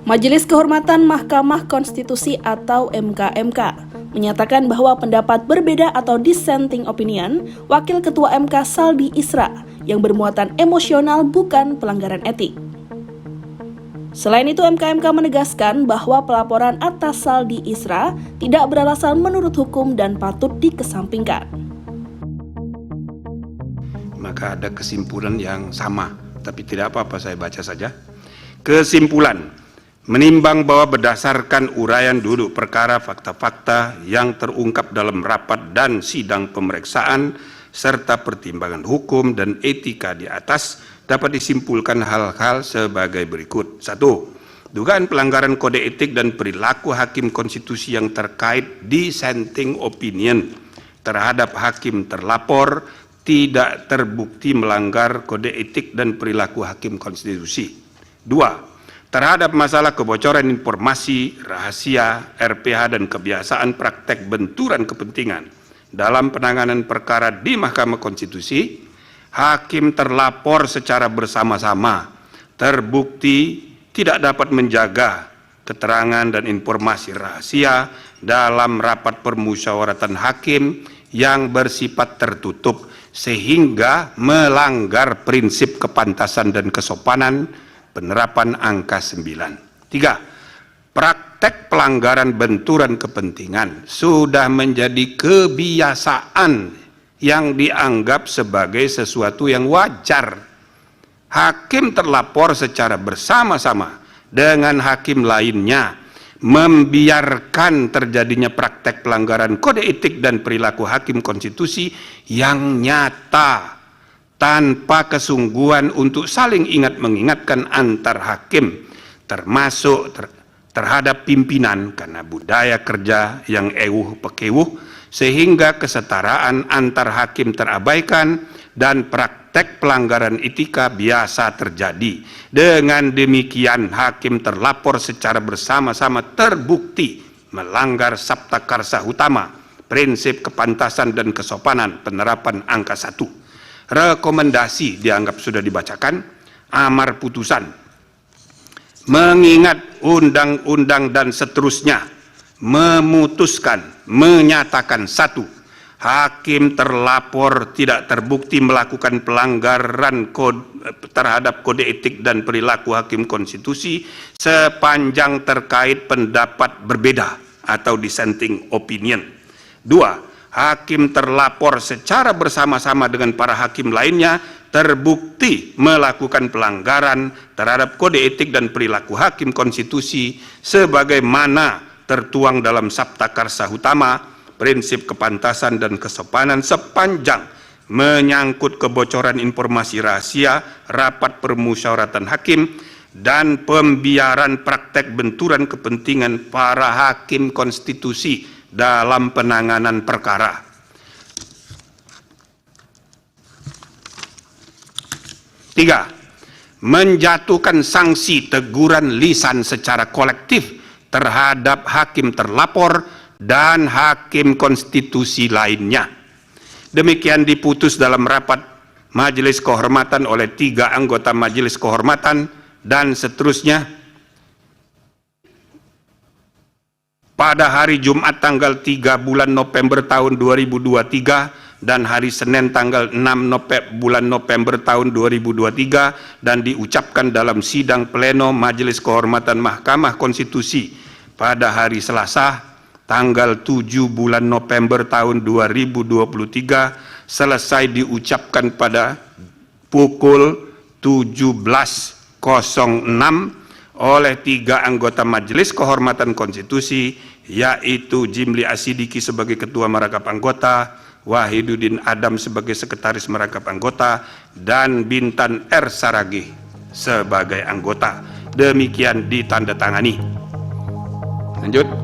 Majelis Kehormatan Mahkamah Konstitusi atau MKMK menyatakan bahwa pendapat berbeda atau dissenting opinion Wakil Ketua MK Saldi Isra yang bermuatan emosional bukan pelanggaran etik. Selain itu, MKMK menegaskan bahwa pelaporan atas Saldi Isra tidak beralasan menurut hukum dan patut dikesampingkan. Maka ada kesimpulan yang sama, tapi tidak apa-apa, saya baca saja. Kesimpulan, menimbang bahwa berdasarkan uraian duduk perkara fakta-fakta yang terungkap dalam rapat dan sidang pemeriksaan serta pertimbangan hukum dan etika di atas, dapat disimpulkan hal-hal sebagai berikut. 1. Dugaan pelanggaran kode etik dan perilaku hakim konstitusi yang terkait dissenting opinion terhadap hakim terlapor tidak terbukti melanggar kode etik dan perilaku hakim konstitusi. 2. Terhadap masalah kebocoran informasi, rahasia, RPH, dan kebiasaan praktek benturan kepentingan dalam penanganan perkara di Mahkamah Konstitusi, hakim terlapor secara bersama-sama terbukti tidak dapat menjaga keterangan dan informasi rahasia dalam rapat permusyawaratan hakim yang bersifat tertutup sehingga melanggar prinsip kepantasan dan kesopanan penerapan angka 9. 3. Praktek pelanggaran benturan kepentingan sudah menjadi kebiasaan yang dianggap sebagai sesuatu yang wajar. Hakim terlapor secara bersama-sama dengan hakim lainnya membiarkan terjadinya praktek pelanggaran kode etik dan perilaku hakim konstitusi yang nyata tanpa kesungguhan untuk saling ingat mengingatkan antar hakim, termasuk terhadap pimpinan karena budaya kerja yang ewuh pekewuh, sehingga kesetaraan antar hakim terabaikan dan praktek pelanggaran etika biasa terjadi. Dengan demikian, hakim terlapor secara bersama-sama terbukti melanggar Sabta Karsa Utama, prinsip kepantasan dan kesopanan penerapan angka 1. Rekomendasi dianggap sudah dibacakan. Amar putusan, mengingat undang-undang dan seterusnya, memutuskan, menyatakan 1. Hakim terlapor tidak terbukti melakukan pelanggaran terhadap kode etik dan perilaku hakim konstitusi sepanjang terkait pendapat berbeda atau dissenting opinion. 2. Hakim terlapor secara bersama-sama dengan para hakim lainnya terbukti melakukan pelanggaran terhadap kode etik dan perilaku hakim konstitusi sebagaimana tertuang dalam Sabta Karsa Utama, prinsip kepantasan dan kesopanan sepanjang menyangkut kebocoran informasi rahasia rapat permusyawaratan hakim dan pembiaran praktek benturan kepentingan para hakim konstitusi dalam penanganan perkara. 3. Menjatuhkan sanksi teguran lisan secara kolektif terhadap hakim terlapor dan hakim konstitusi lainnya. Demikian diputus dalam rapat Majelis Kehormatan oleh 3 anggota Majelis Kehormatan dan seterusnya pada hari Jumat tanggal 3 bulan November tahun 2023 dan hari Senin tanggal 6 bulan November tahun 2023 dan diucapkan dalam sidang pleno Majelis Kehormatan Mahkamah Konstitusi pada hari Selasa tanggal 7 bulan November tahun 2023 selesai diucapkan pada pukul 17.06 oleh 3 anggota Majelis Kehormatan Konstitusi, yaitu Jimli Asidiki sebagai Ketua Merangkap Anggota, Wahiduddin Adam sebagai Sekretaris Merangkap Anggota, dan Bintan R. Saragih sebagai anggota. Demikian ditandatangani. Lanjut.